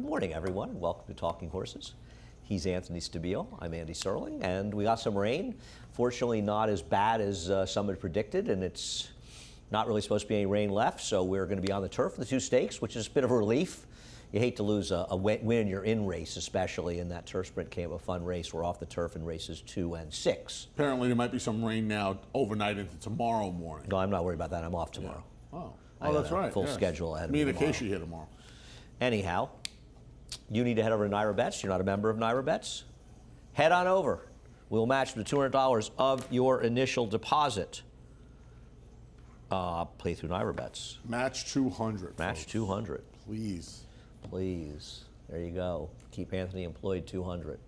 good morning, everyone, and welcome to Talking Horses. He's Anthony Stabile. I'm Andy Serling, and we got some rain. Fortunately, not as bad as some had predicted, and it's not really supposed to be any rain left, so we're going to be on the turf for the 2 stakes, which is a bit of a relief. You hate to lose a win in your in race, especially, and that turf sprint came a fun race. We're off the turf in races 2 and 6. Apparently, there might be some rain now overnight into tomorrow morning. No, I'm not worried about that. I'm off tomorrow. Yeah. I That's got a right. full schedule ahead of me. Me and tomorrow. Acacia here tomorrow. Anyhow, you need to head over to Naira Bets. You're not a member of Naira Bets? Head on over. We'll match the $200 of your initial deposit. Play through Naira Bets. Match 200. Match folks. 200. Please. Please. There you go. Keep Anthony employed. 200.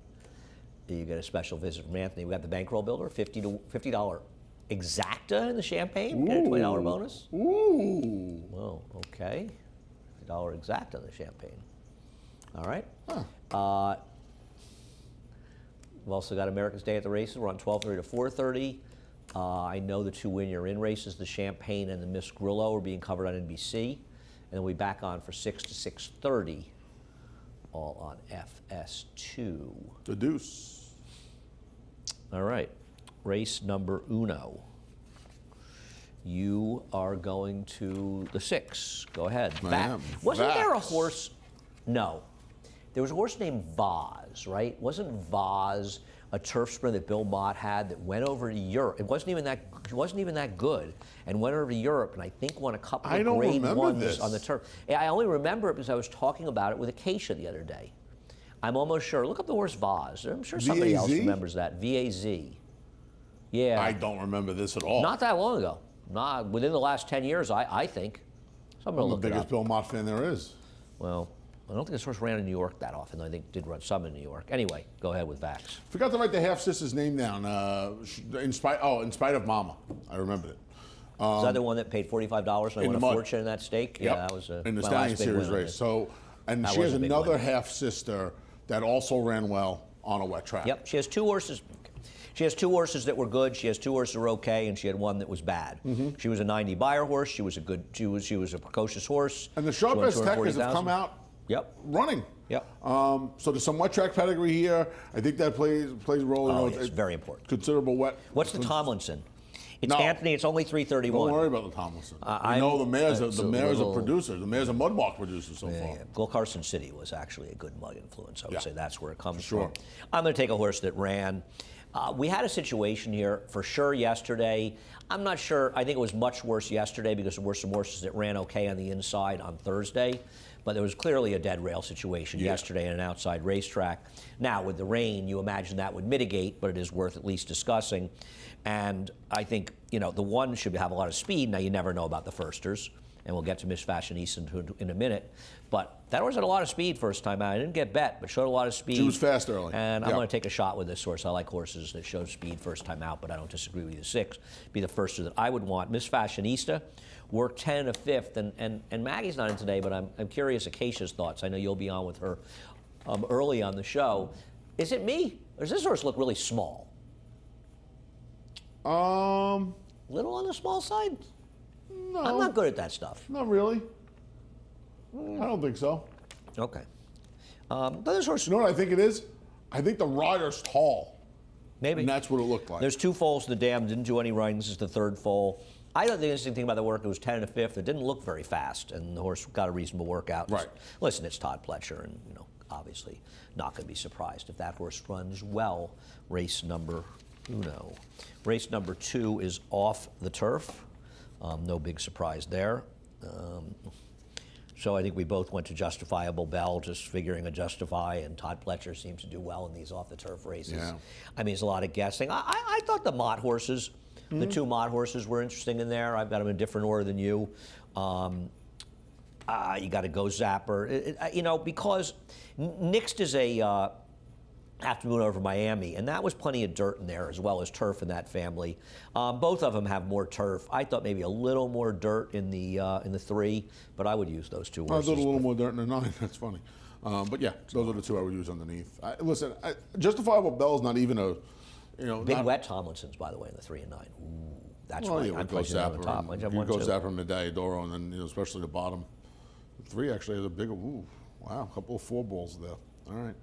You get a special visit from Anthony. We got the bankroll builder. $50 exacta in the champagne. Get a $20 bonus. Ooh. Well, okay. $50 exacta in the champagne. All right. Huh. We've also got America's Day at the Races. We're on 12:30 to 4:30. I know the 2 win your in races, the Champagne and the Miss Grillo, are being covered on NBC. And then we'll be back on for 6 to 6:30, all on FS2. The deuce. All right. Race number uno. You are going to the 6. Go ahead. I am. Wasn't there a Vax. horse? No. There was a horse named Vaz, right? Wasn't Vaz a turf sprint that Bill Mott had that went over to Europe? It wasn't even that good, and went over to Europe, and I think won a couple I of don't grade remember ones this. on the turf. I only remember it because I was talking about it with Acacia the other day. I'm almost sure. Look up the horse Vaz. I'm sure somebody else VAZ? remembers that. VAZ. Yeah. I don't remember this at all. Not that long ago. Not within the last 10 years, I think. So I'm going to I'm the look it biggest up. Bill Mott fan there is. Well, I don't think this horse ran in New York that often. I think did run some in New York. Anyway, go ahead with Vax. Forgot to write the half sister's name down. In spite of Mama, I remembered it. Is that the one that paid $45 and I won a mud. fortune in that stake? Yep. Yeah, that was in the my Stallion last big Series win on race. it. So, and That she was has a big another win. half sister that also ran well on a wet track. Yep, she has 2 horses. She has 2 horses that were good. She has 2 horses that were okay, and she had one that was bad. She was a 90 buyer horse. She was a good. She was a precocious horse. And the She won sharpest techers have 240,000. come out Yep. running. Yep. So there's some wet track pedigree here. I think that plays a role. Oh, it's it's very important. Considerable wet. What's the Tomlinson? It's No. Anthony. It's only 331. Don't worry about the Tomlinson. I know the mayor's it's a a little- producer. The mayor's a Mudmark producer so Yeah, far. yeah. Well, Carson City was actually a good mud influence. I would Yeah. say that's where it comes Sure. from. I'm going to take a horse that ran. We had a situation here for sure yesterday. I'm not sure. I think it was much worse yesterday because there were some horses that ran okay on the inside on Thursday. But there was clearly a dead rail situation yesterday in an outside racetrack. Now, with the rain, you imagine that would mitigate, but it is worth at least discussing. And I think, the one should have a lot of speed. Now, you never know about the firsters, and we'll get to Miss Fashionista in a minute. But that horse had a lot of speed first time out. I didn't get bet, but showed a lot of speed. She was fast early. And I'm Yeah. going to take a shot with this horse. I like horses that show speed first time out, but I don't disagree with you. 6 be the firster that I would want. Miss Fashionista worked 10 and a 5th, and Maggie's not in today, but I'm curious Acacia's thoughts. I know you'll be on with her early on the show. Is it me, or does this horse look really small? Little on the small side? No, I'm not good at that stuff. not really. I don't think so. Okay. But this horse, You know what I think it is? I think the rider's tall, maybe. and that's what it looked like. There's 2 foals in the dam, didn't do any running. This is the 3rd foal. I don't think the interesting thing about the work, it was 10 and a 5th. It didn't look very fast, and the horse got a reasonable workout. Right. Listen, it's Todd Pletcher, and obviously not going to be surprised if that horse runs well. Race number uno. Race number 2 is off the turf. No big surprise there. So I think we both went to Justifiable Bell, just figuring a Justify, and Todd Pletcher seems to do well in these off-the-turf races. Yeah. I mean, it's a lot of guessing. I thought the Mott horses, the 2 Mott horses were interesting in there. I've got them in a different order than you. You got to go Zapper. Because Nixt is a afternoon over Miami, and that was plenty of dirt in there as well as turf in that family. Both of them have more turf. I thought maybe a little more dirt in the 3, but I would use those 2 I horses. thought a little more dirt in the 9. That's funny. But yeah, those are the 2 I would use underneath. Listen, Justifiable Bell's not even a, Big Wet Tomlinson's, by the way, in the 3 and 9. Ooh, that's Well, why yeah, I'm we'd go placing it on the Zapper. top. I have You one go too. Zapper, Medalliadoro, and then especially the bottom. 3 actually has a bigger. Ooh, Wow, a couple of 4 balls there. All right.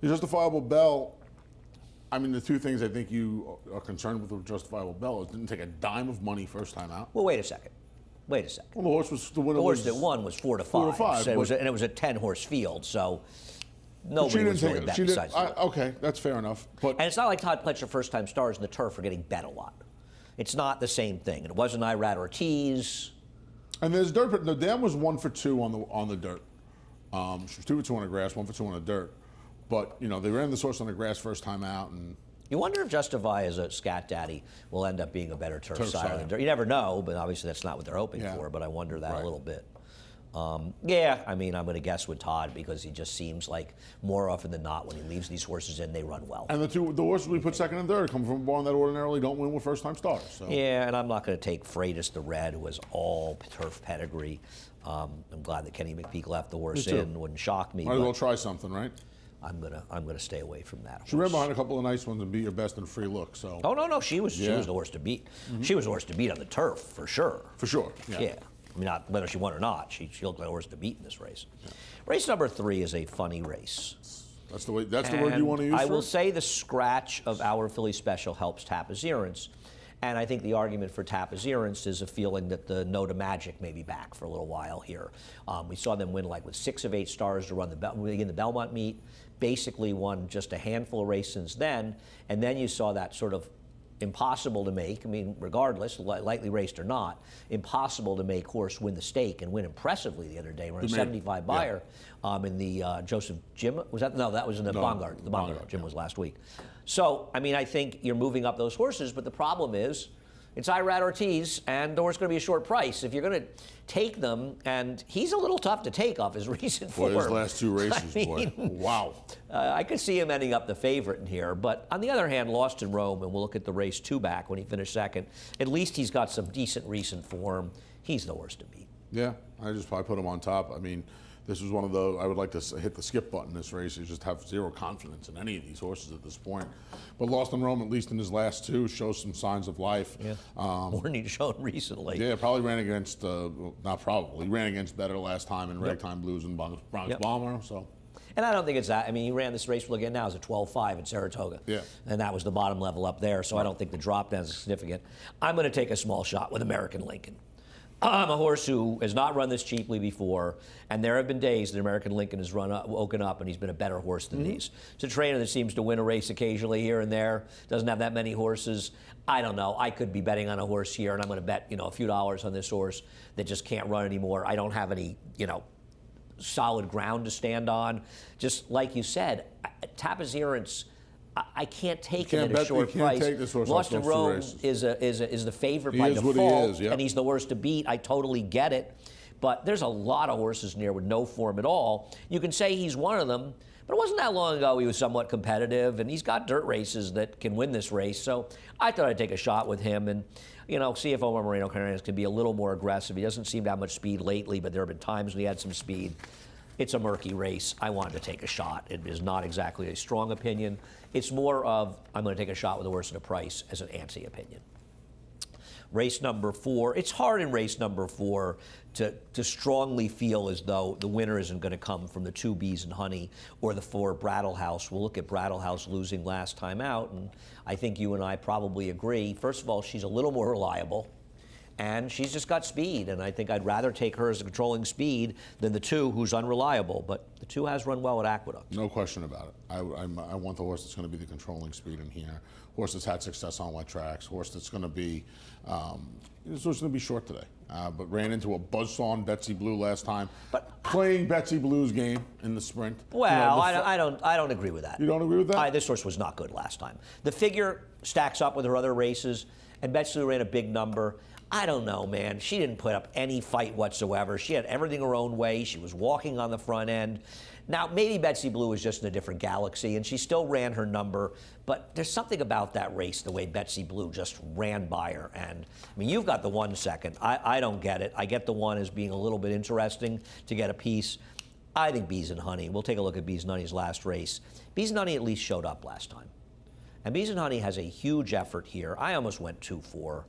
The Justifiable Bell, I mean, the two things I think you are concerned with Justifiable Bell is didn't take a dime of money first time out. Well, wait a second. Wait a second. Well, the horse was the winner. The horse was, that won was 4 to 5. 4 to 5, So it was a 10-horse field. So nobody was really bet besides the okay, that's fair enough. But and it's not like Todd Pletcher first-time stars in the turf are getting bet a lot. It's not the same thing. It wasn't Irad Ortiz. and there's dirt. But the dam was 1 for 2 on the dirt. She was 2 for 2 on the grass, 1 for 2 on the dirt. But you know they ran this horse on the grass first time out, and You wonder if Justify as a scat daddy will end up being a better turf sire than dirt. You never know, but obviously that's not what they're hoping for. But I wonder that a little bit. Yeah, I mean, I'm going to guess with Todd because he just seems like more often than not when he leaves these horses in, they run well. And the horses we put second and third come from a barn that ordinarily don't win with first-time stars. So. Yeah, and I'm not going to take Freitas the Red, who has all turf pedigree. I'm glad that Kenny McPeak left the horse in. Wouldn't shock me. Might as well try something, right? I'm gonna stay away from that horse. She ran behind a couple of nice ones and beat your best in free look. So. Oh no, she was the horse to beat. She was the horse to beat on the turf for sure. For sure. Yeah. I mean, not whether she won or not, she looked like a horse to beat in this race. Yeah. Race number 3 is a funny race. That's the way. That's the word you want to use. I will say the scratch of our Philly Special helps Tapazirance. And I think the argument for Tapazirance is a feeling that the Note of Magic may be back for a little while here. We saw them win like with 6 of 8 stars to run in the Belmont meet. Basically won just a handful of races since then. And then you saw that sort of impossible to make, I mean, regardless, lightly raced or not, impossible to make horse win the stake and win impressively the other day. We're a 75 buyer in the Joseph Jim. Was that? No, that was in the Bongard. The Bongard. Jim was last week. So, I mean, I think you're moving up those horses, but the problem is it's Irad Ortiz, and the horse is going to be a short price. If you're going to take them, and he's a little tough to take off his recent form. Boy, his last 2 races, I mean, wow. I could see him ending up the favorite in here, but on the other hand, Lost in Rome, and we'll look at the race 2 back when he finished second, at least he's got some decent recent form. He's the horse to beat. Yeah, I just probably put him on top. I mean, this was one of those, I would like to hit the skip button this race. You just have 0 confidence in any of these horses at this point. But Lost in Rome, at least in his last 2, shows some signs of life. Yeah. More than he's shown recently. Yeah, probably ran against, not probably, he ran against better last time in Ragtime Blues and Bronx Bomber. So. And I don't think it's that. I mean, he ran this race we'll get now as a 12-5 at Saratoga. Yeah. And that was the bottom level up there, so I don't think the drop down is significant. I'm going to take a small shot with American Lincoln. I'm a horse who has not run this cheaply before, and there have been days that American Lincoln has woken up and he's been a better horse than these. It's a trainer that seems to win a race occasionally here and there, doesn't have that many horses. I don't know. I could be betting on a horse here, and I'm going to bet, a few dollars on this horse that just can't run anymore. I don't have any, solid ground to stand on. Just like you said, Tapazirance, I can't take him at a short price. Take this horse Lost in Rome is the favorite by default, and he's the worst to beat. I totally get it, but there's a lot of horses in here with no form at all. You can say he's one of them, but it wasn't that long ago he was somewhat competitive, and he's got dirt races that can win this race. So I thought I'd take a shot with him and see if Omar Moreno Cardenas can be a little more aggressive. He doesn't seem to have much speed lately, but there have been times when he had some speed. It's a murky race. I wanted to take a shot. It is not exactly a strong opinion. It's more of, I'm going to take a shot with the horse at a price as an anti-opinion. Race number 4. It's hard in race number 4 to strongly feel as though the winner isn't going to come from the 2 Bees and Honey or the 4 Brattle House. We'll look at Brattle House losing last time out, and I think you and I probably agree. First of all, she's a little more reliable. And she's just got speed, and I think I'd rather take her as a controlling speed than the 2 who's unreliable. But the 2 has run well at Aqueduct. No question about it. I want the horse that's going to be the controlling speed in here. Horse that's had success on wet tracks. Horse that's going to be, this horse is going to be short today. But ran into a buzzsaw on Betsy Blue last time. But playing Betsy Blue's game in the sprint. Well, I don't agree with that. You don't agree with that? This horse was not good last time. The figure stacks up with her other races, and Betsy Blue ran a big number. I don't know, man. She didn't put up any fight whatsoever. She had everything her own way. She was walking on the front end. Now, maybe Betsy Blue was just in a different galaxy, and she still ran her number, but there's something about that race, the way Betsy Blue just ran by her. And, I mean, you've got the 1 second. I don't get it. I get the 1 as being a little bit interesting to get a piece. I think Bees and Honey. We'll take a look at Bees and Honey's last race. Bees and Honey at least showed up last time. And Bees and Honey has a huge effort here. I almost went 2-4.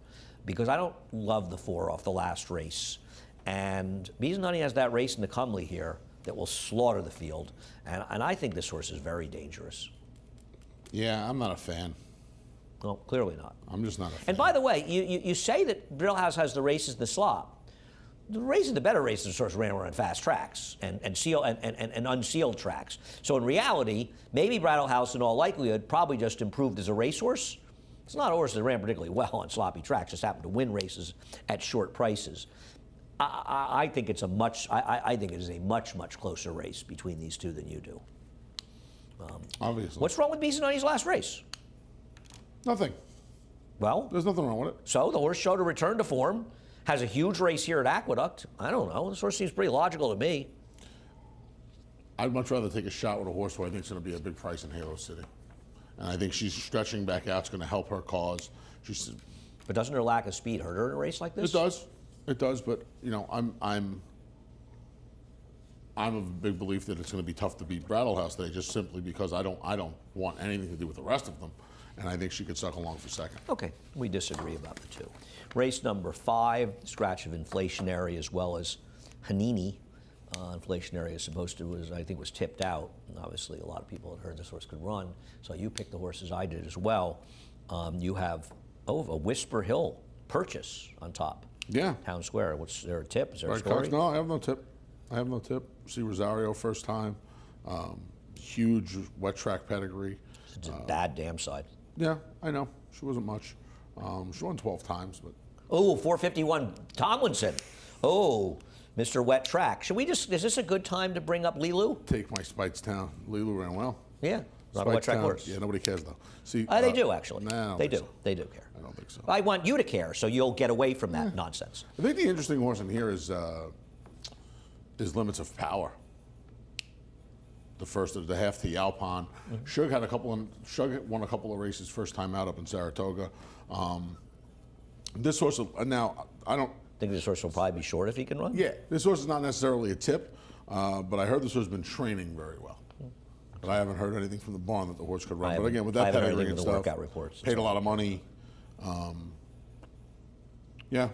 Because I don't love the 4 off the last race. And Bees and Honey has that race in the Cumley here. that will slaughter the field. And I think this horse is very dangerous. Yeah, I'm not a fan. Well, clearly not. I'm just not a fan. And by the way, you say that Brillhouse has the races in the slop. The better races, of course, ran on fast tracks and unsealed tracks. So in reality, maybe Brattle House, in all likelihood, probably just improved as a racehorse. It's not a horse that ran particularly well on sloppy tracks; just happened to win races at short prices. I think it's I think it is a much closer race between these two than you do. Obviously. What's wrong with Bisanoni's last race? Nothing. Well, There's nothing wrong with it. so the horse showed a return to form. Has a huge race here at Aqueduct. I don't know. This horse seems pretty logical to me. I'd much rather take a shot with a horse who I think is going to be a big price in Halo City. And I think she's stretching back out. It's going to help her cause. But doesn't her lack of speed hurt her in a race like this? It does. It does. But you know, I'm of a big belief that it's going to be tough to beat Brattle House today, just simply because I don't want anything to do with the rest of them, and I think she could suck along for second. Okay, we disagree about the two. Race number 5, scratch of Inflationary as well as Hanini. Inflationary is supposed to I think was tipped out. And obviously, a lot of people had heard this horse could run, so you picked the horses I did as well. You have a Whisper Hill purchase on top. Yeah. Town Square. What's there a tip? Is there a Right, story? no, I have no tip. See Rosario first time. Huge wet track pedigree. It's a bad damn side. Yeah, I know. She wasn't much. She won 12 times, but Oh, 451 Tomlinson. Oh, Mr. Wet Track. Is this a good time to bring up Lilu? take my Spites down. Lilu ran well. Yeah, not a wet track horse. Yeah, nobody cares though. See, They do actually. Nah, I don't they think do. so. They do care. I don't think so. I want you to care, so you'll get away from that nonsense. I think the interesting horse in here is Limits of Power. The first of the half to Yalpon. Shug won a couple of races first time out up in Saratoga. This horse now I don't Think this horse will probably be short if he can run? Yeah, this horse is not necessarily a tip, but I heard this horse has been training very well. But I haven't heard anything from the barn that the horse could run. But again, with I that haven't heard pedigree anything and from the stuff, workout reports. paid a lot of money. Yeah.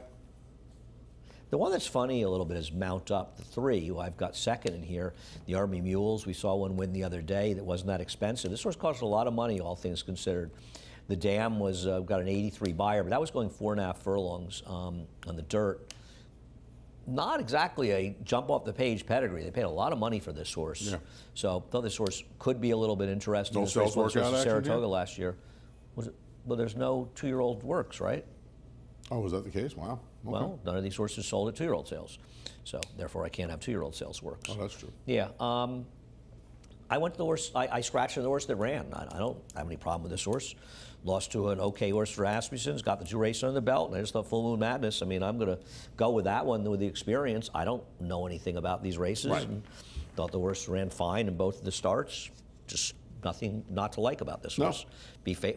The one that's funny a little bit is Mount Up, the 3, who I've got second in here. The Army Mules, we saw one win the other day that wasn't that expensive. This horse cost a lot of money, all things considered. The Dam was got an 83 buyer, but that was going 4.5 furlongs on the dirt. Not exactly a jump off the page pedigree. They paid a lot of money for this horse. Yeah. So I thought this horse could be a little bit interesting. No This race sales won workout versus action Saratoga here? last year. Was it? Well, there's no 2-year-old works, right? Oh, was that the case? Wow. Okay. Well, none of these horses sold at 2-year-old sales. So therefore, I can't have 2-year-old sales works. Oh, that's true. Yeah. I went to the horse. I scratched the horse that ran. I don't have any problem with this horse. Lost to an okay horse for Asmussen's. Got the 2 races under the belt, and I just thought Full Moon Madness. I mean, I'm going to go with that one with the experience. I don't know anything about these races, Right. and thought the horse ran fine in both of the starts. Just nothing not to like about this No. horse.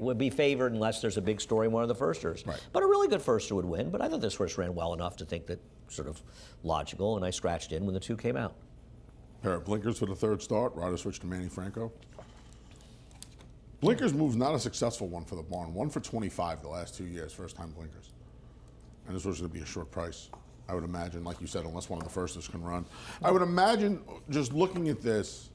Would be favored unless there's a big story in one of the firsters. Right. But a really good firster would win. But I thought this horse ran well enough to think that sort of logical, and I scratched in when the 2 came out. Pair of blinkers for the third start. Rider switch to Manny Franco. Blinkers move's not a successful one for the barn. 1 for 25 the last 2 years, first time blinkers. And this was going to be a short price, I would imagine, like you said, unless one of the firsters can run. I would imagine, just looking at this,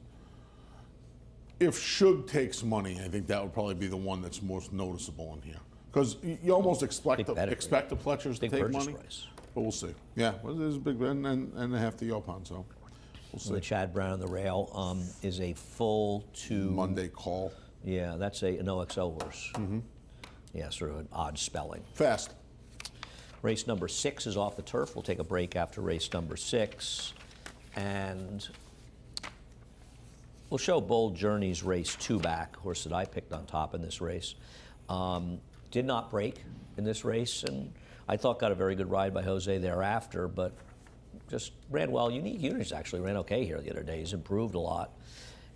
if Shug takes money, I think that would probably be the one that's most noticeable in here. Because you almost expect the Pletchers to Big take purchase money. price. But we'll see. Yeah, well, there's a big and a half to Yopon, so we'll see. The Chad Brown on the rail is a full 2. Monday call. Yeah, that's an OXO horse. Mm-hmm. Yeah, sort of an odd spelling. Fast. Race number 6 is off the turf. We'll take a break after race number 6. And we'll show Bold Journey's race 2 back, horse that I picked on top in this race. Did not break in this race, and I thought got a very good ride by Jose thereafter, but just ran well. Unique Units actually ran okay here the other day. He's improved a lot.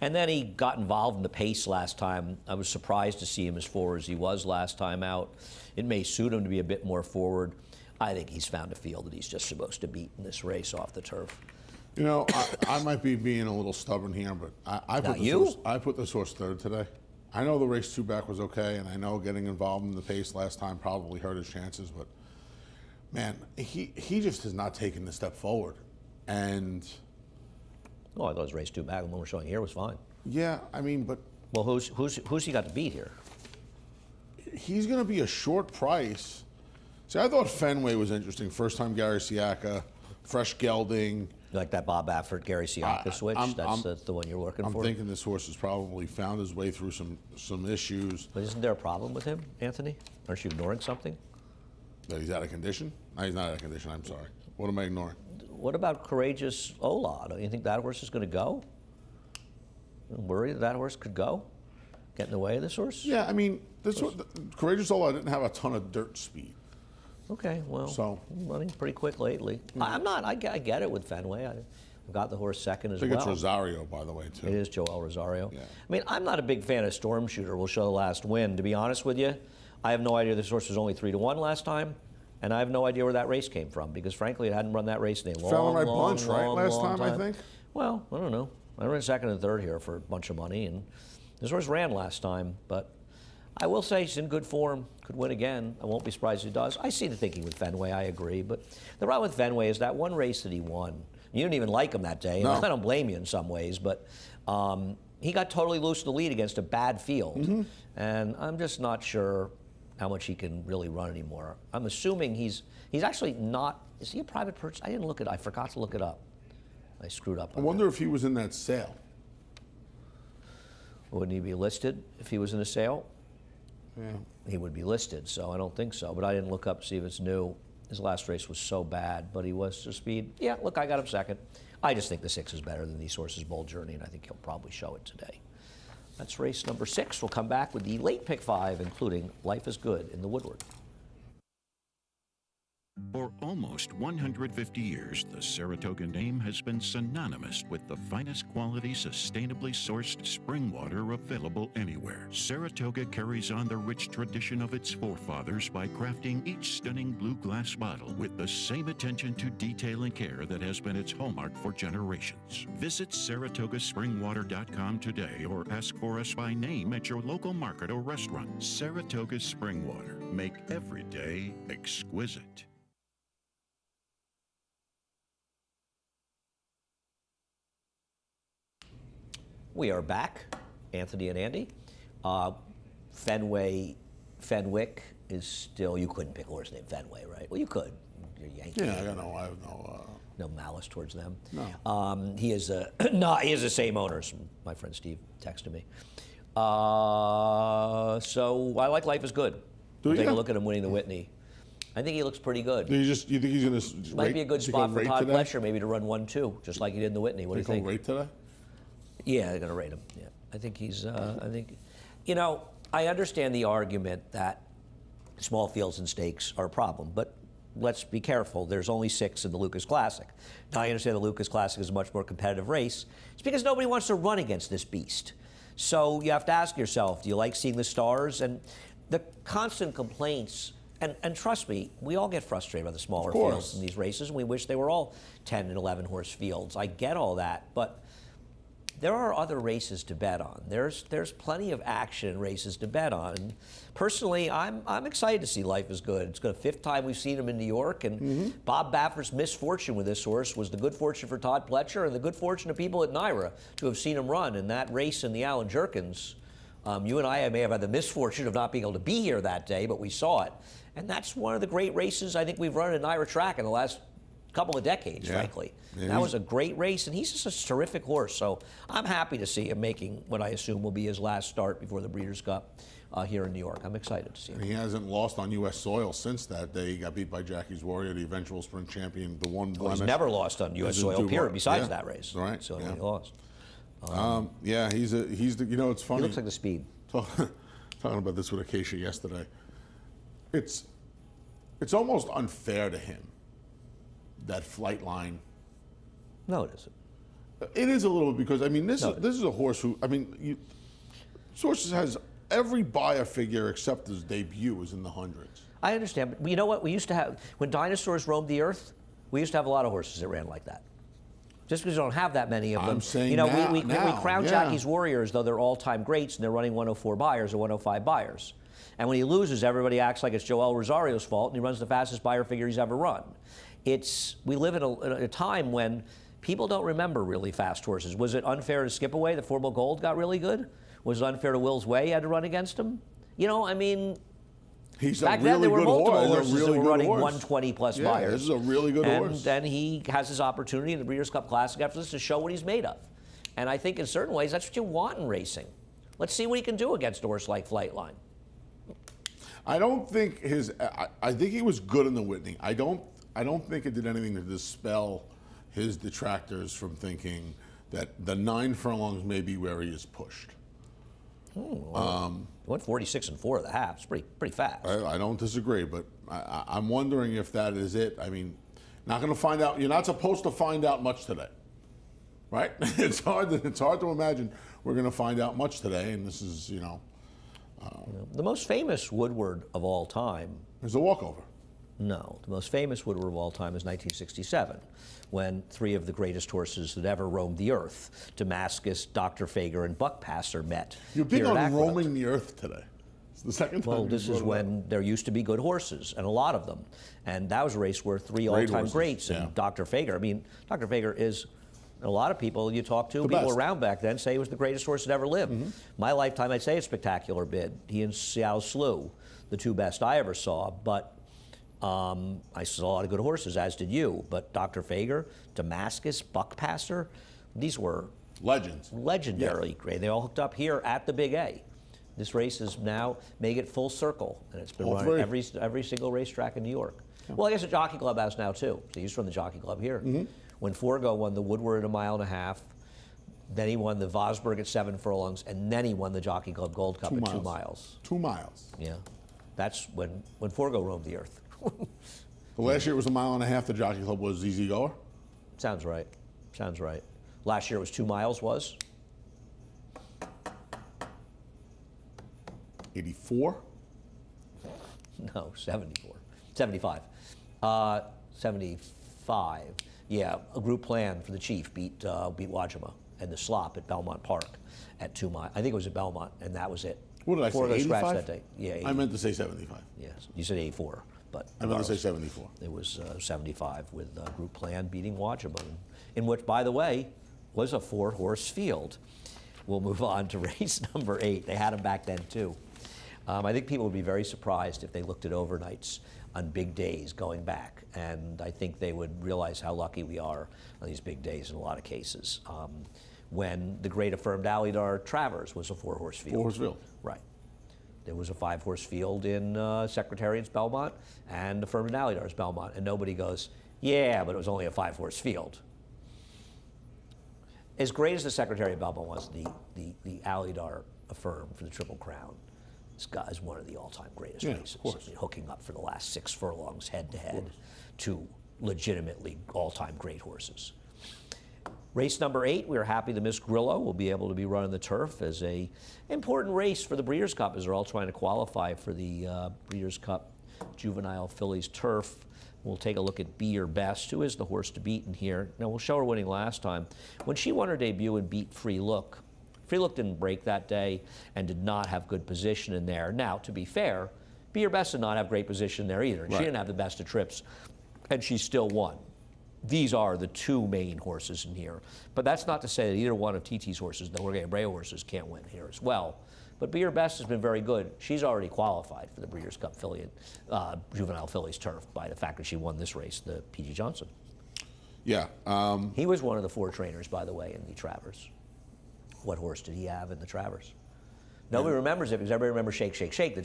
And then he got involved in the pace last time. I was surprised to see him as forward as he was last time out. It may suit him to be a bit more forward. I think he's found a field that he's just supposed to beat in this race off the turf. You know, I might be being a little stubborn here, but I put this horse third today. I know the race 2 back was okay, and I know getting involved in the pace last time probably hurt his chances, but man, he just has not taken the step forward. And Oh, I thought his race 2 back. The one we're showing here was fine. Yeah, I mean, but Well, who's he got to beat here? he's going to be a short price. See, I thought Fenway was interesting. First time Gary Siaka, fresh gelding. You like that Bob Baffert, Gary Siaka switch? That's the one you're working for? I'm thinking this horse has probably found his way through some issues. But isn't there a problem with him, Anthony? Aren't you ignoring something? That he's out of condition? No, he's not out of condition. I'm sorry. What am I ignoring? What about Courageous Ola? Don't you think that horse is going to go? I'm worried that horse could go? Get in the way of this horse? Yeah, I mean, Courageous Ola didn't have a ton of dirt speed. Okay, well, running pretty quick lately. I'm not. I get it with Fenway. I've got the horse second as well. I think it's Rosario, by the way, too. It is Joel Rosario. Yeah. I mean, I'm not a big fan of Storm Shooter. We'll show the last win. To be honest with you, I have no idea this horse was only 3-1 last time, and I have no idea where that race came from because, frankly, it hadn't run that race in a Fell in my long bunch, right? Last long time, I think. Well, I don't know. I ran second and third here for a bunch of money, and this horse ran last time, but I will say he's in good form, could win again. I won't be surprised if he does. I see the thinking with Fenway, I agree, but the problem with Fenway is that one race that he won, you didn't even like him that day, and I don't blame you in some ways, but he got totally loose in the lead against a bad field, and I'm just not sure how much he can really run anymore. I'm assuming he's actually not, is he a private purchase? I didn't look it, I forgot to look it up. I screwed up. I wonder if he was in that sale. Wouldn't he be listed if he was in a sale? Yeah. He would be listed, so I don't think so. But I didn't look up to see if it's new. His last race was so bad, but he was to speed. Yeah, look, I got him second. I just think the 6 is better than these horses' Bold Journey, and I think he'll probably show it today. That's race number 6. We'll come back with the late pick 5, including Life is Good in the Woodward. For almost 150 years, the Saratoga name has been synonymous with the finest quality, sustainably sourced spring water available anywhere. Saratoga carries on the rich tradition of its forefathers by crafting each stunning blue glass bottle with the same attention to detail and care that has been its hallmark for generations. Visit SaratogaSpringwater.com today or ask for us by name at your local market or restaurant. Saratoga Spring Water. Make every day exquisite. We are back, Anthony and Andy. Fenwick is still, you couldn't pick a horse named Fenway, right? Well, you could. You're Yankee. Yeah, I have no malice towards them. No. He is the same owners. My friend Steve texted me. So I like Life is Good. Take a look at him winning the Whitney. I think he looks pretty good. You think he's going to Might be a good spot for Todd Fletcher, maybe to run 1-2, just like he did in the Whitney. What do you think? Rate today? Yeah, they're going to rate him. Yeah, I think he's. I understand the argument that small fields and stakes are a problem, but let's be careful. There's only 6 in the Lucas Classic. Now I understand the Lucas Classic is a much more competitive race. It's because nobody wants to run against this beast. So you have to ask yourself, do you like seeing the stars? And the constant complaints. And trust me, we all get frustrated by the smaller fields in these races, and we wish they were all 10 and 11 horse fields. I get all that, but there are other races to bet on. There's plenty of action in races to bet on. And personally, I'm excited to see Life is Good. It's the 5th time we've seen him in New York, and Bob Baffert's misfortune with this horse was the good fortune for Todd Pletcher and the good fortune of people at NYRA to have seen him run. In that race in the Allen Jerkins, you and I may have had the misfortune of not being able to be here that day, but we saw it. And that's one of the great races I think we've run at NYRA track in the last couple of decades, frankly. Yeah, that was a great race, and he's just a terrific horse. So I'm happy to see him making what I assume will be his last start before the Breeders' Cup here in New York. I'm excited to see him. He hasn't lost on U.S. soil since that day. He got beat by Jackie's Warrior, the eventual spring champion, the one blemish. He's never lost on U.S. soil, period, besides that race. Right. So he lost. He's the, it's funny. He looks like the speed. Talking about this with Acacia yesterday. It's almost unfair to him, that flight line. No, it isn't. It is a little because, I mean, this is a horse who, I mean, this horse has every buyer figure except his debut is in the hundreds. I understand, but you know what? We used to have, when dinosaurs roamed the earth, we used to have a lot of horses that ran like that. Just because we don't have that many of them. I'm saying we crown Jackie's Warriors, though they're all-time greats, and they're running 104 buyers or 105 buyers. And when he loses, everybody acts like it's Joel Rosario's fault, and he runs the fastest buyer figure he's ever run. We live in a time when people don't remember really fast horses. Was it unfair to Skip Away? The Formal Gold got really good. Was it unfair to Will's Way? You had to run against him. You know, I mean, He's a back really then there were good multiple horse. horses Really that were good running horse. 120 plus Yeah, buyers. this is a really good and horse. then he has his opportunity in the Breeders' Cup Classic after this to show what he's made of. And I think in certain ways that's what you want in racing. Let's see what he can do against a horse like Flightline. I don't think I think he was good in the Whitney. I don't think it did anything to dispel his detractors from thinking that the 9 furlongs may be where he is pushed. Went 46 and 4 of the halves, pretty fast. I don't disagree, but I'm wondering if that is it. I mean, not going to find out. You're not supposed to find out much today, right? It's hard to imagine we're going to find out much today, and this is, The most famous Woodward of all time. there's a walkover. No, the most famous Woodward of all time is 1967, when 3 of the greatest horses that ever roamed the earth, Damascus, Dr. Fager, and Buckpasser met. You're big here at on Aqueduct. roaming the earth today. It's the second time. Well, you this brought is it up. when there used to be good horses, and a lot of them. And that was a race where 3 Great all-time horses, greats, and yeah. Dr. Fager. I mean, Dr. Fager is, a lot of people you talk to, The people best. around back then, say he was the greatest horse that ever lived. My lifetime, I'd say a spectacular bid. He and Seattle Slew, the 2 best I ever saw. But I saw a lot of good horses, as did you. But Dr. Fager, Damascus, Buckpasser, these were Legends. legendarily great. They all hooked up here at the Big A. This race is now make it full circle, and it's been All running 3. every single racetrack in New York. Well, I guess the Jockey Club has now too. So he's from the Jockey Club here. When Forgo won the Woodward at 1.5 miles, then he won the Vosburg at 7 furlongs, and then he won the Jockey Club Gold Cup at 2 miles. 2 miles. Yeah, that's when Forgo roamed the earth. The last year it was 1.5 miles. The Jockey Club was easy goer. Sounds right. Sounds right. Last year it was 2 miles. Was 84. no 74, 75, 75. Yeah, a group plan for the Chief beat Wajima and the Slop at Belmont Park at 2 miles. I think it was at Belmont, and that was it. What did I say? Forgo scratched 85? that day. Yeah, 80. I meant to say 75. Yes, you said 84, but I meant to say regardless, 74. it was 75 with group plan beating Wajima, in which, by the way, was a 4-horse field. We'll move on to race number 8. They had them back then too. I think people would be very surprised if they looked at overnights on big days going back, and I think they would realize how lucky we are on these big days in a lot of cases. When the great affirmed Alydar Travers was a 4-horse field. 4-horse field. Right. There was a 5-horse field in Secretariat's Belmont and affirmed in Alydar's Belmont, and nobody goes, yeah, but it was only a 5-horse field. As great as the Secretary of Belmont was, the Alydar affirmed for the Triple Crown, this guy is one of the all-time greatest races. Of course. I mean, hooking up for the last 6 furlongs head-to-head to legitimately all-time great horses. Race number 8, we are happy that Miss Grillo will be able to be running the turf as a important race for the Breeders' Cup, as they're all trying to qualify for the Breeders' Cup Juvenile Fillies Turf. We'll take a look at Be Your Best, who is the horse to beat in here. Now, we'll show her winning last time. When she won her debut and beat Free Look didn't break that day and did not have good position in there. Now, to be fair, Be Your Best did not have great position there either. She didn't have the best of trips, and she still won. These are the 2 main horses in here. But that's not to say that either one of TT's horses, the Jorge Abreu horses, can't win here as well. But Be Your Best has been very good. She's already qualified for the Breeders' Cup Juvenile Fillies Turf by the fact that she won this race, the P.G. Johnson. Yeah. He was one of the 4 trainers, by the way, in the Travers. What horse did he have in the Travers? Nobody remembers it because everybody remembers Shake, Shake, Shake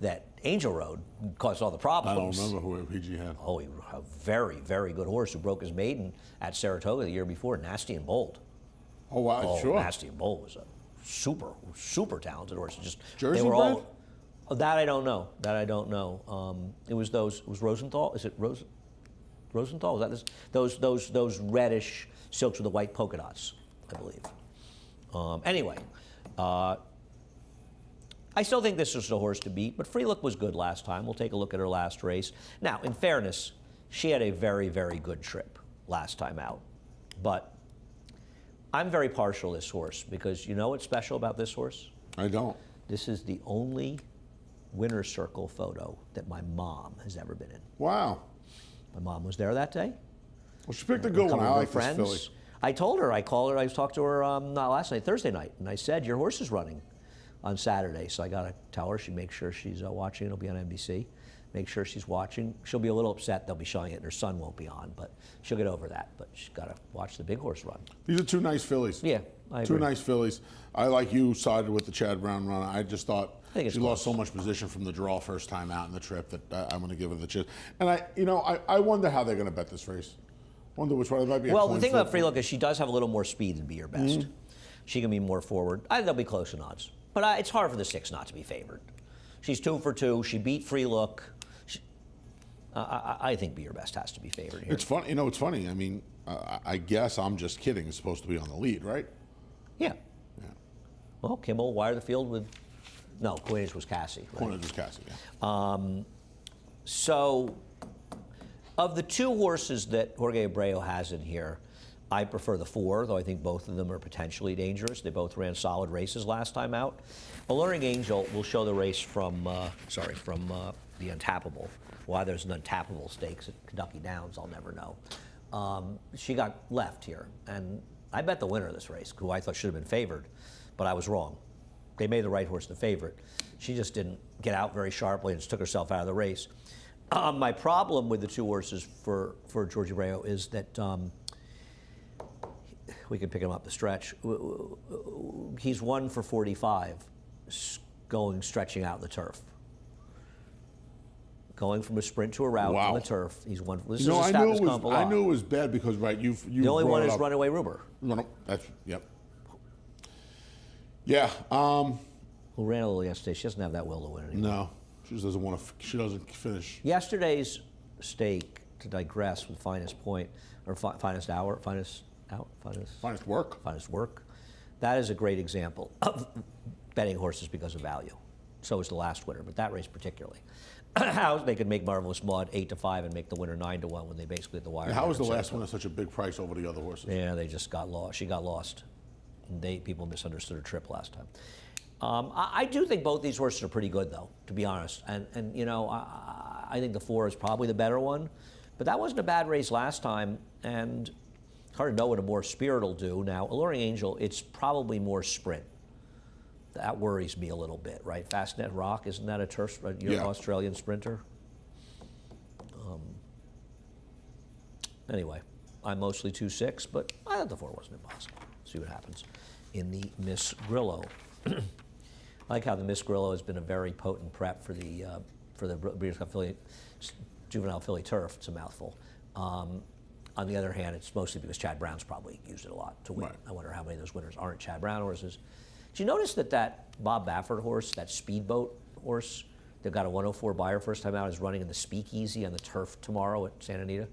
that Angel Road caused all the I problems. don't remember who PG had. Oh, he was a very, very good horse who broke his maiden at Saratoga the year before, Nasty and Bold. Oh, wow, Oh, sure. Nasty and Bold was a super talented horse. Just Jersey they were bred? all. Oh, that I don't know. It was those. It was Rosenthal. Is it Rosenthal? Is that this? Those reddish silks with the white polka dots, I believe. Anyway, I still think this is a horse to beat, but Free Look was good last time. We'll take a look at her last race. Now, in fairness, she had a very, very good trip last time out. But I'm very partial to this horse because you know what's special about this horse? I don't. This is the only winner's circle photo that my mom has ever been in. Wow. My mom was there that day. Well, she picked a good one. I like this filly. I told her, I called her, I talked to her not last night, Thursday night, and I said, your horse is running on Saturday, so I got to tell her, she make sure she's watching. It'll be on NBC. Make sure she's watching. She'll be a little upset they'll be showing it and her son won't be on, but she'll get over that. But she's got to watch the big horse run. These are two nice fillies. Yeah, I agree. Two nice fillies. I, like you, sided with the Chad Brown run. I just thought she lost so much position from the draw first time out in the trip that I'm going to give her the chance. And I wonder how they're going to bet this race. Wonder which one. It might be. Well, the thing about Free Look is she does have a little more speed than Be Your Best. She can be more forward. I think they'll be close in odds. But it's hard for the 6 not to be favored. She's 2 for 2. She beat Free Look. I think Be Your Best has to be favored here. It's funny. It's funny. I mean, I guess I'm just kidding. It's supposed to be on the lead, right? Yeah. Well, Kimmel wired the field with. No, Coinage was Cassie. Right? Coinage was Cassie. Yeah. So, of the 2 horses that Jorge Abreu has in here, I prefer the 4, though I think both of them are potentially dangerous. They both ran solid races last time out. Alluring Angel will show the race from the Untappable. Why there's an Untappable Stakes at Kentucky Downs, I'll never know. She got left here, and I bet the winner of this race, who I thought should have been favored, but I was wrong. They made the right horse the favorite. She just didn't get out very sharply and just took herself out of the race. My problem with the 2 horses for Jorge Abreu is that we can pick him up the stretch. He's 1 for 45, stretching out the turf. Going from a sprint to a route on the turf. He's 1. This is a stat that's come up a lot. I knew it was bad because you. The only one is Runaway Rumor. Yep. Yeah. Who ran a little yesterday. She doesn't have that will to win anymore. No, she just doesn't want to. She doesn't finish. Yesterday's stake, to digress with Finest Point or Finest Hour, Finest Work. That is a great example of betting horses because of value. So is the last winner, but that race particularly. How they could make Marvelous Mud 8-5 and make the winner 9-1 when they basically hit the wire. And how was the last winner such a big price over the other horses? Yeah, they just got lost. She got lost. People misunderstood her trip last time. I do think both these horses are pretty good, though, to be honest. And I think the 4 is probably the better one. But that wasn't a bad race last time, and it's hard to know what a more Spirit will do. Now, Alluring Angel, it's probably more sprint. That worries me a little bit, right? Fastnet Rock, isn't that a turf, Australian sprinter? Anyway, I'm mostly 2-6, but I thought the 4 wasn't impossible. See what happens in the Miss Grillo. I like how the Miss Grillo has been a very potent prep for the Breeders' Cup Juvenile Philly Turf. It's a mouthful. On the other hand, it's mostly because Chad Brown's probably used it a lot to win. Right. I wonder how many of those winners aren't Chad Brown horses. Did you notice that Bob Baffert horse, that speedboat horse, that got a 104 buyer first time out, is running in the Speakeasy on the turf tomorrow at Santa Anita?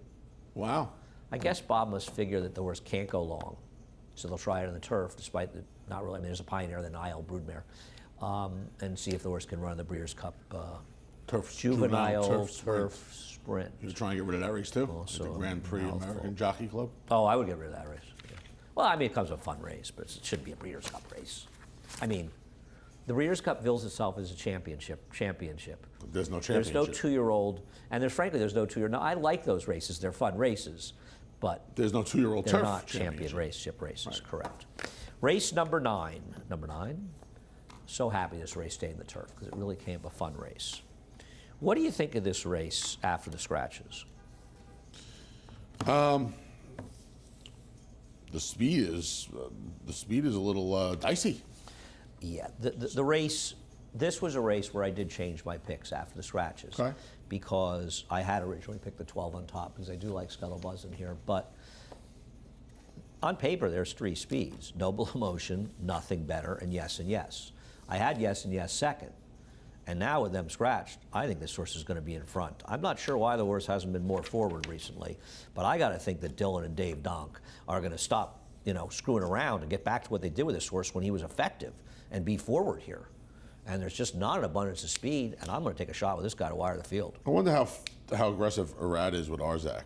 Wow. I guess Bob must figure that the horse can't go long, so they'll try it on the turf, despite the not really. I mean, there's a Pioneer, the Nile broodmare, and see if the horse can run the Breeders' Cup Juvenile Turf Sprint. He was trying to get rid of that race too. Also, the Grand Prix American Jockey Club. Oh, I would get rid of that race. Yeah. Well, I mean, it comes with a fun race, but it shouldn't be a Breeders' Cup race. I mean, the Breeders' Cup bills itself as a championship. There's no championship. There's no 2-year-old, and there's no 2-year-old. Now, I like those races. They're fun races, but there's no 2-year-old turf. They're not championship races, right. Correct. Race number 9. Number 9. So happy this race stayed in the turf because it really came up a fun race. What do you think of this race after the scratches? The speed is a little dicey. Yeah, the race. This was a race where I did change my picks after the scratches, okay. Because I had originally picked the 12 on top because I do like Scuttlebuzz in here, but on paper there's 3 speeds: Noble Emotion, Nothing Better, and Yes and Yes. I had Yes and Yes second, and now with them scratched, I think this horse is going to be in front. I'm not sure why the horse hasn't been more forward recently, but I got to think that Dylan and Dave Donk are going to stop, screwing around and get back to what they did with this horse when he was effective and be forward here. And there's just not an abundance of speed, and I'm going to take a shot with this guy to wire the field. I wonder how aggressive Arad is with Arzak.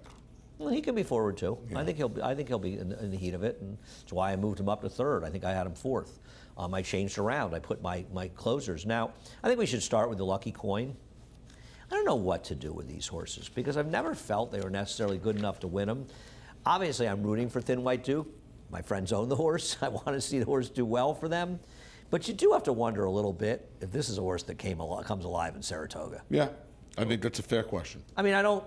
Well, he can be forward too. Yeah. I think he'll be in the heat of it, and that's why I moved him up to 3rd. I think I had him 4th. I changed around. I put my closers. Now, I think we should start with the Lucky Coin. I don't know what to do with these horses because I've never felt they were necessarily good enough to win them. Obviously, I'm rooting for Thin White Duke. My friends own the horse. I want to see the horse do well for them. But you do have to wonder a little bit if this is a horse that comes alive in Saratoga. Yeah, I think that's a fair question. I mean, I don't,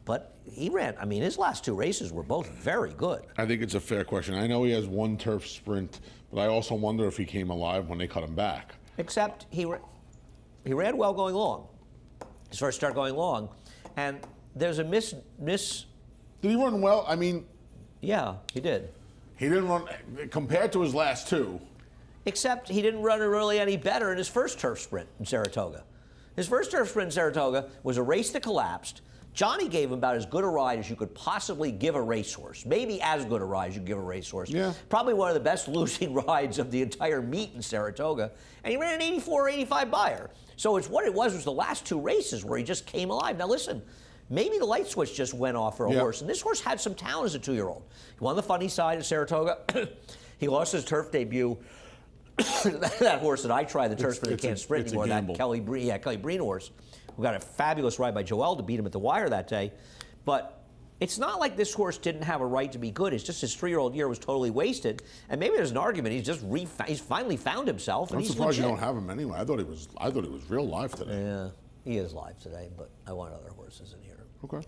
but he ran. I mean, his last 2 races were both very good. I think it's a fair question. I know he has 1 turf sprint, but I also wonder if he came alive when they cut him back. Except he ran well going long. His first start going long, and there's a miss. Did he run well? I mean, Yeah, he did. he didn't run compared to his last 2. Except he didn't run really any better in his first turf sprint in Saratoga. His first turf sprint in Saratoga was a race that collapsed. Johnny gave him about as good a ride as you could possibly give a racehorse. Maybe as good a ride as you could give a racehorse. Yeah. Probably one of the best losing rides of the entire meet in Saratoga. And he ran an 84 or 85 buyer. So it's what it was the last 2 races where he just came alive. Now listen, maybe the light switch just went off for a horse. And this horse had some talent as a 2-year-old. He won the funny side at Saratoga. He lost his turf debut. That horse that I tried, the turf, but he can't sprint anymore. That Kelly Breen horse. We got a fabulous ride by Joel to beat him at the wire that day. But it's not like this horse didn't have a right to be good. It's just his 3-year-old year was totally wasted. And maybe there's an argument. He's finally found himself. And I'm he's surprised legit. you don't have him anyway. I thought he was real live today. Yeah, he is live today, but I want other horses in here. Okay.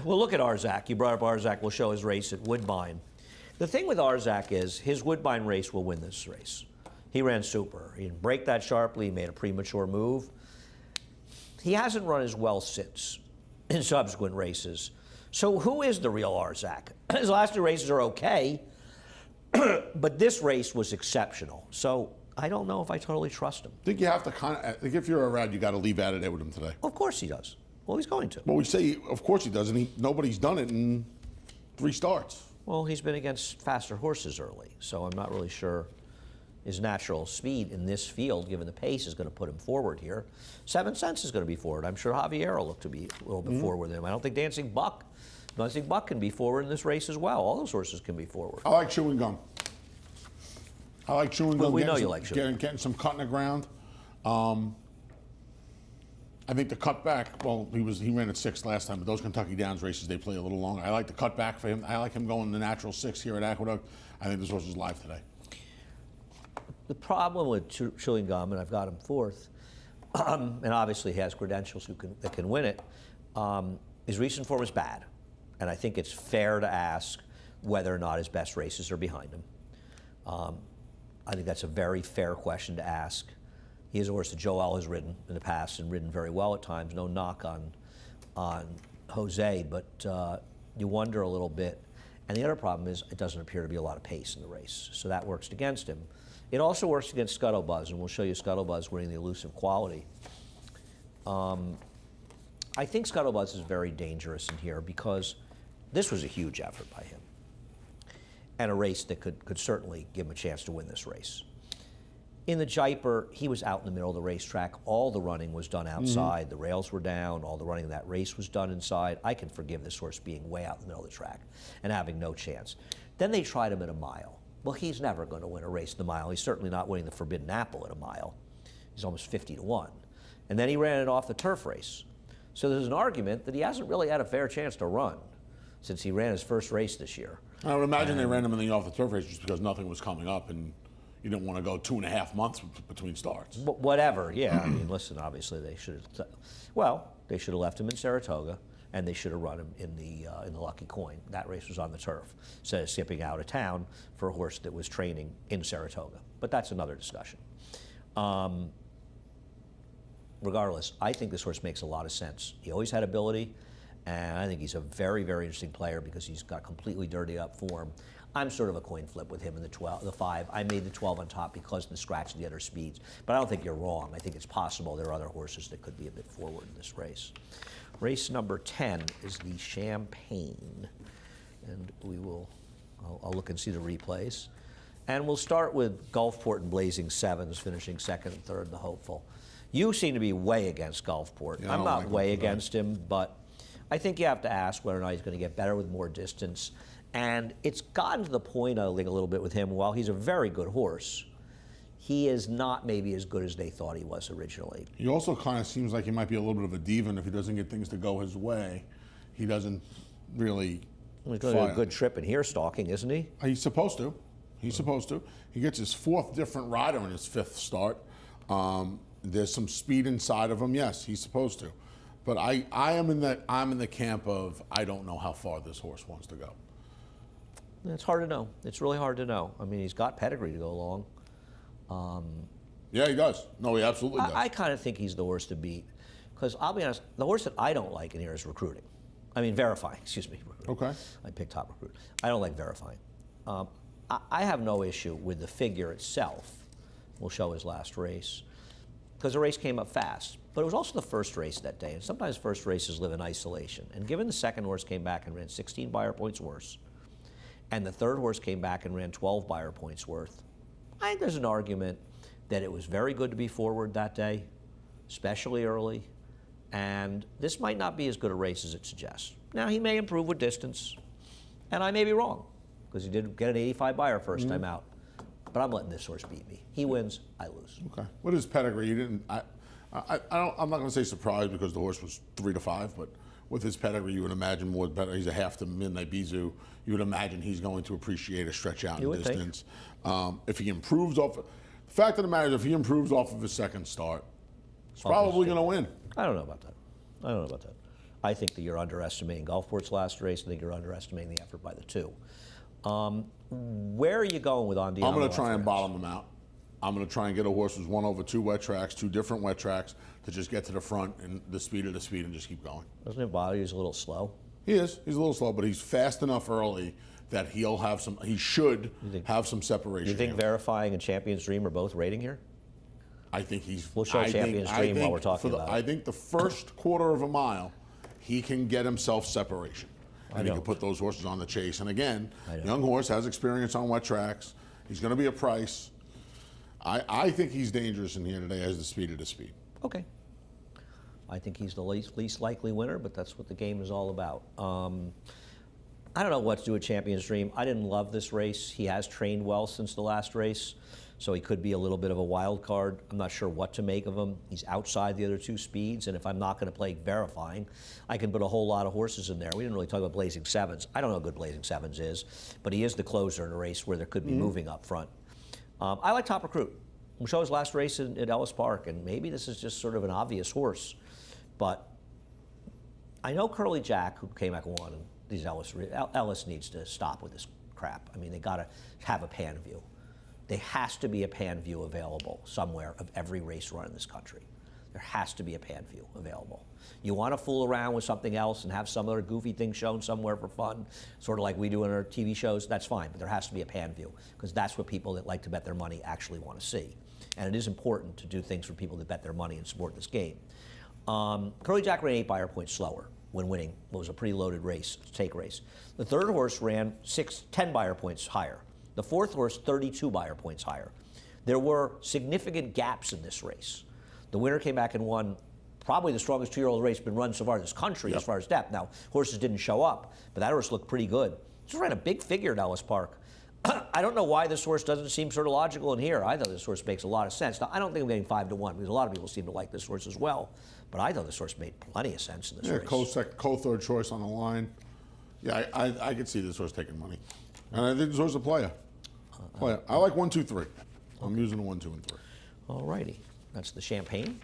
Well, look at Arzak. You brought up Arzak. We'll show his race at Woodbine. The thing with Arzak is his Woodbine race will win this race. He ran super. He didn't break that sharply. He made a premature move. He hasn't run as well since in subsequent races. So who is the real Arzak? His last 2 races are okay, but this race was exceptional. So I don't know if I totally trust him. I think you have to I think if you're around, you got to leave out of there with him today. Of course he does. Well, he's going to. Well, we say, of course he does, and nobody's done it in 3 starts. Well, he's been against faster horses early, so I'm not really sure his natural speed in this field, given the pace, is going to put him forward here. 7 Cents is going to be forward. I'm sure Javier will look to be a little bit forward with him. I don't think Dancing Buck can be forward in this race as well. All those horses can be forward. I like Chewing Gum. We know you like Chewing Gum. Getting some cut in the ground. I think the cutback, well, he ran at 6 last time, but those Kentucky Downs races, they play a little longer. I like the cutback for him. I like him going the natural 6 here at Aqueduct. I think this horse is live today. The problem with Chewing Gum, and I've got him 4th, and obviously he has credentials that can win it, his recent form is bad. And I think it's fair to ask whether or not his best races are behind him. I think that's a very fair question to ask. He is a horse that Joel has ridden in the past and ridden very well at times. No knock on Jose, but you wonder a little bit. And the other problem is it doesn't appear to be a lot of pace in the race, so that works against him. It also works against Scuttlebuzz, and we'll show you Scuttlebuzz winning the elusive quality. I think Scuttlebuzz is very dangerous in here because this was a huge effort by him, and a race that could certainly give him a chance to win this race. In the Jaipur, he was out in the middle of the racetrack. All the running was done outside. The rails were down. All the running of that race was done inside. I can forgive this horse being way out in the middle of the track and having no chance. Then they tried him at a mile. Well, he's never going to win a race in the mile. He's certainly not winning the Forbidden Apple at a mile. He's almost 50-1. And then he ran it off the turf race. So there's an argument that he hasn't really had a fair chance to run since he ran his first race this year. I would imagine they ran him in the off the turf race just because nothing was coming up and you didn't want to go 2.5 months between starts. But whatever, yeah. I mean, listen, obviously they should have, they should have left him in Saratoga, and they should have run him in the Lucky Coin. That race was on the turf, instead of skipping out of town for a horse that was training in Saratoga. But that's another discussion. Regardless, I think this horse makes a lot of sense. He always had ability, and I think he's a very, very interesting player because he's got completely dirty up form. I'm sort of a coin flip with him in the 5. I made the 12 on top because of the scratch of the other speeds. But I don't think you're wrong. I think it's possible there are other horses that could be a bit forward in this race. Race number 10 is the Champagne. And I'll look and see the replays. And we'll start with Gulfport and Blazing Sevens, finishing 2nd and 3rd, the hopeful. You seem to be way against Gulfport. Yeah, I'm not way against him, but I think you have to ask whether or not he's going to get better with more distance. And it's gotten to the point, I think, a little bit with him, while he's a very good horse, he is not maybe as good as they thought he was originally. He also kind of seems like he might be a little bit of a diva, and if he doesn't get things to go his way, he doesn't really He's going to do a fire. good trip in here stalking, isn't he? He's supposed to. He's supposed to. He gets his 4th different rider in his 5th start. There's some speed inside of him. Yes, he's supposed to. But I'm in the camp of I don't know how far this horse wants to go. It's hard to know. It's really hard to know. I mean, he's got pedigree to go along. Yeah, he does. No, he absolutely does. I kind of think he's the horse to beat. Because I'll be honest, the horse that I don't like in here is recruiting. I mean, verifying, excuse me. Recruiting. Okay. I picked Top Recruit. I don't like verifying. I have no issue with the figure itself. We'll show his last race. Because the race came up fast. But it was also the first race that day. And sometimes first races live in isolation. And given the second horse came back and ran 16 buyer points worse, and the third horse came back and ran 12 buyer points worth, I think there's an argument that it was very good to be forward that day, especially early. And this might not be as good a race as it suggests. Now, he may improve with distance, and I may be wrong, because he did get an 85 buyer first time out. But I'm letting this horse beat me. He wins, I lose. Okay. What is pedigree? You didn't. I'm not going to say surprised because the horse was 3 to 5, but with his pedigree, you would imagine more better. He's a half to Midnight Bizou. You would imagine he's going to appreciate a stretch out in distance. If he improves off, the fact of the matter is, if he improves off of his second start, he's probably going to win. I don't know about that. I don't know about that. I think that you're underestimating Gulfport's last race. I think you're underestimating the effort by the 2. Where are you going with Andiamo? I'm going to try and bottom him out. I'm going to try and get a horse who's won over 2 wet tracks, 2 different wet tracks, to just get to the front and the speed and just keep going. Doesn't it bother you he's a little slow? He is. He's a little slow, but he's fast enough early that he'll have some. He should have some separation. You think here. Verifying and Champion's Dream are both rating here? I think he's. We'll show Champion's Dream while we're talking about it. I think the first quarter of a mile, he can get himself separation. And he can put those horses on the chase. And again, young horse has experience on wet tracks. He's going to be a price. I think he's dangerous in here today as the speed of the speed. Okay. I think he's the least likely winner, but that's what the game is all about. I don't know what to do with Champion's Dream. I didn't love this race. He has trained well since the last race, so he could be a little bit of a wild card. I'm not sure what to make of him. He's outside the other 2 speeds, and if I'm not going to play Verifying, I can put a whole lot of horses in there. We didn't really talk about Blazing Sevens. I don't know how good Blazing Sevens is, but he is the closer in a race where there could be moving up front. I like Top Recruit. We'll show his last race at Ellis Park, and maybe this is just sort of an obvious horse, but I know Curly Jack, who came back and won, and these Ellis needs to stop with this crap. I mean, they got to have a pan view. There has to be a pan view available somewhere of every race run in this country. There has to be a pan view available. You want to fool around with something else and have some other goofy thing shown somewhere for fun, sort of like we do in our TV shows, that's fine, but there has to be a pan view, because that's what people that like to bet their money actually want to see. And it is important to do things for people that bet their money and support this game. Curly Jack ran 8 buyer points slower when winning. It was a pretty loaded race, take race. The third horse ran 10 buyer points higher. The fourth horse, 32 buyer points higher. There were significant gaps in this race. The winner came back and won probably the strongest 2-year-old race been run so far in this country as far as depth. Now, horses didn't show up, but that horse looked pretty good. Just ran a big figure at Ellis Park. I don't know why this horse doesn't seem sort of logical in here. I thought this horse makes a lot of sense. Now, I don't think I'm getting 5 to 1 because a lot of people seem to like this horse as well. But I thought this horse made plenty of sense in this race. Co-third choice on the line. Yeah, I could see this horse taking money. And I think this horse is a player. I like 1, 2, 3. I'm using the 1, 2, and 3. All righty. That's the Champagne.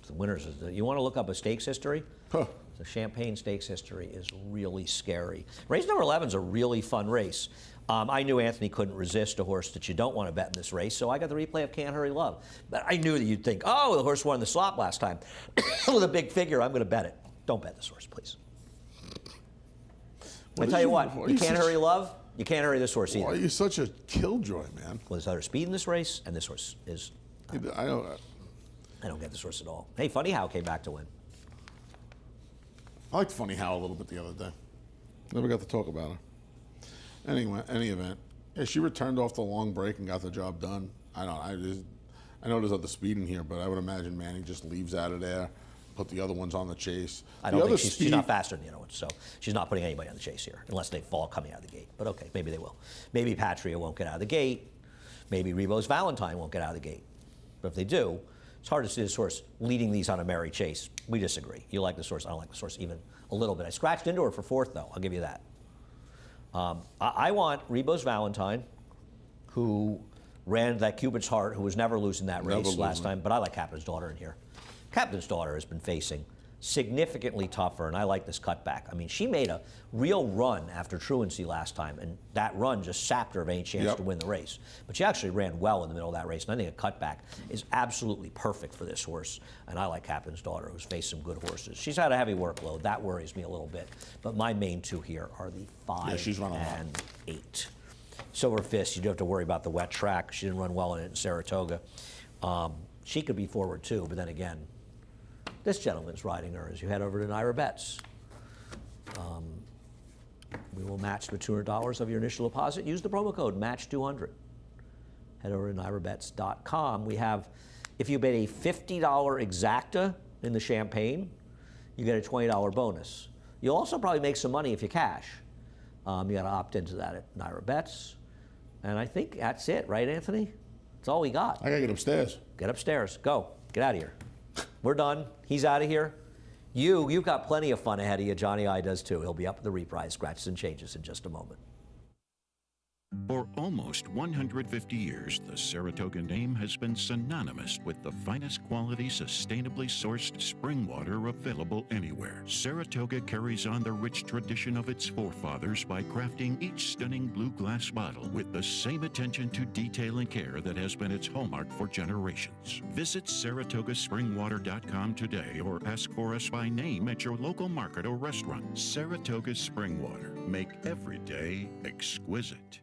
The winners. You want to look up a stakes history? Huh. The Champagne Stakes history is really scary. Race number 11 is a really fun race. I knew Anthony couldn't resist a horse that you don't want to bet in this race, so I got the replay of Can't Hurry Love. But I knew that you'd think, oh, the horse won the slot last time. With a big figure, I'm going to bet it. Don't bet this horse, please. I tell you what, you Can't Hurry Love, you can't hurry this horse either. Why are you such a killjoy, man? Well, there's other speed in this race, and this horse is... I don't get this horse at all. Hey, Funny How came back to win. I liked Funny How a little bit the other day. Never got to talk about her. Anyway, any event, yeah, she returned off the long break and got the job done. I know there's other speed in here, but I would imagine Manny just leaves out of there, put the other ones on the chase. I don't think she's not faster than the other ones, so she's not putting anybody on the chase here, unless they fall coming out of the gate. But okay, maybe they will. Maybe Patria won't get out of the gate. Maybe Rebo's Valentine won't get out of the gate. But if they do, It's hard to see this horse leading these on a merry chase. We disagree. You like this horse. I don't like this horse even a little bit. I scratched into her for 4th, though. I'll give you that. I want Rebo's Valentine, who ran that Cupid's Heart, who was never losing that race last time. But I like Captain's Daughter in here. Captain's Daughter has been facing significantly tougher, and I like this cutback. I mean, she made a real run after truancy last time, and that run just sapped her of any chance to win the race. But she actually ran well in the middle of that race, and I think a cutback is absolutely perfect for this horse. And I like Captain's Daughter, who's faced some good horses. She's had a heavy workload. That worries me a little bit. But my main 2 here are the 5 and 8. Silver Fist, you do have to worry about the wet track. She didn't run well in it in Saratoga. She could be forward, too, but then again, this gentleman's riding her as you head over to Naira Bets. We will match with $200 of your initial deposit. Use the promo code MATCH200. Head over to nairabets.com. We have, if you bet a $50 exacta in the Champagne, you get a $20 bonus. You'll also probably make some money if you cash. You got to opt into that at Naira Bets. And I think that's it, right, Anthony? That's all we got. I got to get upstairs. Get upstairs. Go. Get out of here. We're done. He's out of here. You've got plenty of fun ahead of you. Johnny I does too. He'll be up at the reprise, scratches and changes in just a moment. For almost 150 years, the Saratoga name has been synonymous with the finest quality, sustainably sourced spring water available anywhere. Saratoga carries on the rich tradition of its forefathers by crafting each stunning blue glass bottle with the same attention to detail and care that has been its hallmark for generations. Visit SaratogaSpringwater.com today or ask for us by name at your local market or restaurant. Saratoga Spring Water. Make every day exquisite.